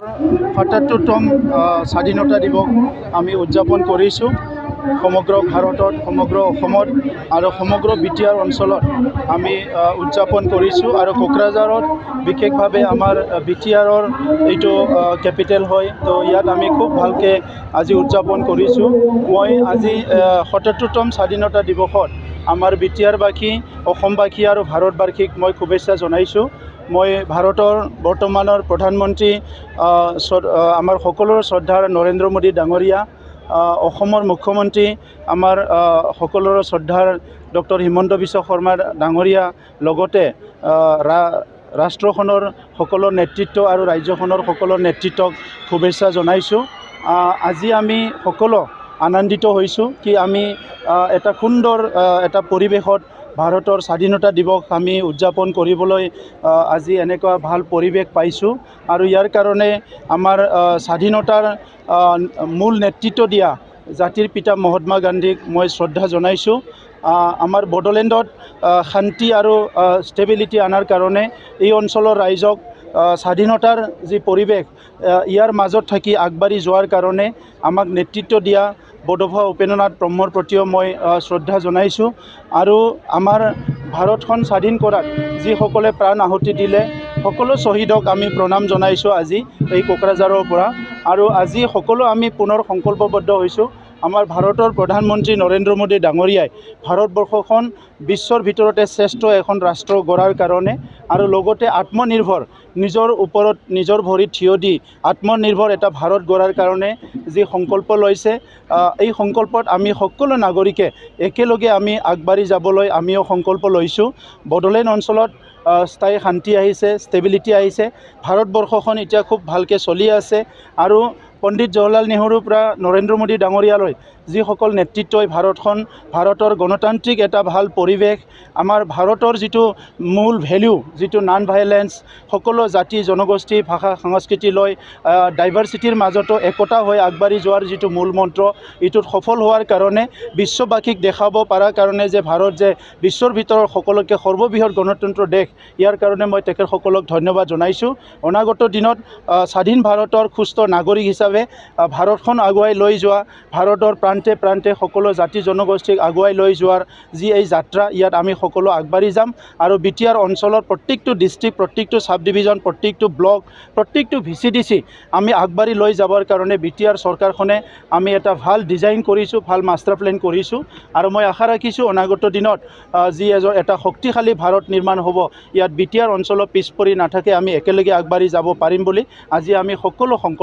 ৭৭তম স্বাধীনতা দিৱস আমি উদযাপন কৰিছোঁ। সমগ্ৰ ভাৰতত, সমগ্ৰ অসমত আৰু সমগ্ৰ বিটিআৰ অঞ্চলত আমি উদযাপন কৰিছোঁ। আৰু কোকৰাঝাৰত বিশেষভাৱে আমাৰ বিটিআৰৰ এইটো কেপিটেল হয়, তো ইয়াত আমি খুব ভালকৈ আজি উদযাপন কৰিছোঁ। মই আজি ৭৭তম স্বাধীনতা দিৱসত আমাৰ বিটিআৰবাসী, অসমবাসী আৰু ভাৰতবাসীক মই শুভেচ্ছা জনাইছোঁ। মই ভাৰতৰ বৰ্তমানৰ প্ৰধানমন্ত্ৰী আমাৰ সকলোৰে শ্ৰদ্ধাৰ নৰেন্দ্ৰ মোদী ডাঙৰীয়া, অসমৰ মুখ্যমন্ত্ৰী আমাৰ সকলোৰে শ্ৰদ্ধাৰ ডক্টৰ হিমন্ত বিশ্ব শৰ্মা ডাঙৰীয়া, লগতে ৰাষ্ট্ৰখনৰ সকলো নেতৃত্ব আৰু ৰাজ্যখনৰ সকলো নেতৃত্বক শুভেচ্ছা জনাইছোঁ। আজি আমি সকলো আনন্দিত হৈছোঁ কি আমি এটা সুন্দৰ এটা পৰিৱেশত ভাৰতৰ স্বাধীনতা দিৱস আমি উদযাপন কৰিবলৈ আজি এনেকুৱা ভাল পৰিৱেশ পাইছোঁ। আৰু ইয়াৰ কাৰণে আমাৰ স্বাধীনতাৰ মূল নেতৃত্ব দিয়া জাতিৰ পিতা মহাত্মা গান্ধীক মই শ্ৰদ্ধা জনাইছোঁ। আমাৰ বড়োলেণ্ডত শান্তি আৰু ষ্টেবিলিটি অনাৰ কাৰণে এই অঞ্চলৰ ৰাইজক স্বাধীনতাৰ যি পৰিৱেশ ইয়াৰ মাজত থাকি আগবাঢ়ি যোৱাৰ কাৰণে আমাক নেতৃত্ব দিয়া বড়োফা উপেন্দ্ৰনাথ ব্ৰহ্মৰ প্ৰতিও মই শ্ৰদ্ধা জনাইছোঁ। আৰু আমাৰ ভাৰতখন স্বাধীন কৰাত যিসকলে প্ৰাণ আহুতি দিলে সকলো শ্বহীদক আমি প্ৰণাম জনাইছোঁ আজি এই কোকৰাঝাৰৰ পৰা। আৰু আজি সকলো আমি পুনৰ সংকল্পবদ্ধ হৈছোঁ, আমাৰ ভাৰতৰ প্ৰধানমন্ত্ৰী নৰেন্দ্ৰ মোদী ডাঙৰীয়াই ভাৰতবৰ্ষখন বিশ্বৰ ভিতৰতে শ্ৰেষ্ঠ এখন ৰাষ্ট্ৰ গঢ়াৰ কাৰণে আৰু লগতে আত্মনিৰ্ভৰ, নিজৰ ওপৰত নিজৰ ভৰিত থিয় দি আত্মনিৰ্ভৰ এটা ভাৰত গঢ়াৰ কাৰণে যি সংকল্প লৈছে, এই সংকল্পত আমি সকলো নাগৰিকে একেলগে আমি আগবাঢ়ি যাবলৈ আমিও সংকল্প লৈছোঁ। বড়োলেণ্ড অঞ্চলত স্থায়ী শান্তি আহিছে, ষ্টেবিলিটি আহিছে, ভাৰতবৰ্ষখন এতিয়া খুব ভালকৈ চলি আছে। আৰু পণ্ডিত জৱাহৰলাল নেহৰুৰ পৰা নৰেন্দ্ৰ মোদী ডাঙৰীয়ালৈ যিসকল নেতৃত্বই ভাৰতৰ গণতান্ত্ৰিক এটা ভাল পৰিৱেশ, আমাৰ ভাৰতৰ যিটো মূল ভেলিউ, যিটো নন ভাইলেন্স, সকলো জাতি জনগোষ্ঠী ভাষা সংস্কৃতি লৈ ডাইভাৰ্চিটিৰ মাজতো একতা হৈ আগবাঢ়ি যোৱাৰ যিটো মূল মন্ত্ৰ, এইটোত সফল হোৱাৰ কাৰণে বিশ্ববাসীক দেখাব পৰাৰ কাৰণে যে ভাৰত যে বিশ্বৰ ভিতৰত সকলোকে সৰ্ববৃহৎ গণতন্ত্ৰ দেশ, ইয়াৰ কাৰণে মই তেখেতসকলক ধন্যবাদ জনাইছোঁ। অনাগত দিনত স্বাধীন ভাৰতৰ সুস্থ নাগৰিক হিচাপে ভাৰতখন আগুৱাই লৈ যোৱা, ভাৰতৰ প্ৰান্তে প্ৰান্তে সকলো জাতি জনগোষ্ঠীক আগুৱাই লৈ যোৱাৰ যি এই যাত্ৰা, ইয়াত আমি সকলো আগবাঢ়ি যাম। আৰু বিটিআৰ অঞ্চলত প্ৰত্যেকটো ডিষ্ট্ৰিক্ট, প্ৰত্যেকটো চাব ডিভিজন, প্ৰত্যেকটো ব্লক, প্ৰত্যেকটো VCDC আমি আগবাঢ়ি লৈ যাবৰ কাৰণে বিটিআৰ চৰকাৰখনে আমি এটা ভাল ডিজাইন কৰিছোঁ, ভাল মাষ্টাৰ প্লেন কৰিছোঁ। আৰু মই আশা ৰাখিছোঁ অনাগত দিনত যি এটা শক্তিশালী ভাৰত নিৰ্মাণ হ'ব, ইয়াত বিটিআৰ অঞ্চলত পিছ পৰি নাথাকে, আমি একেলগে আগবাঢ়ি যাব পাৰিম বুলি আজি আমি সকলো সংকল্প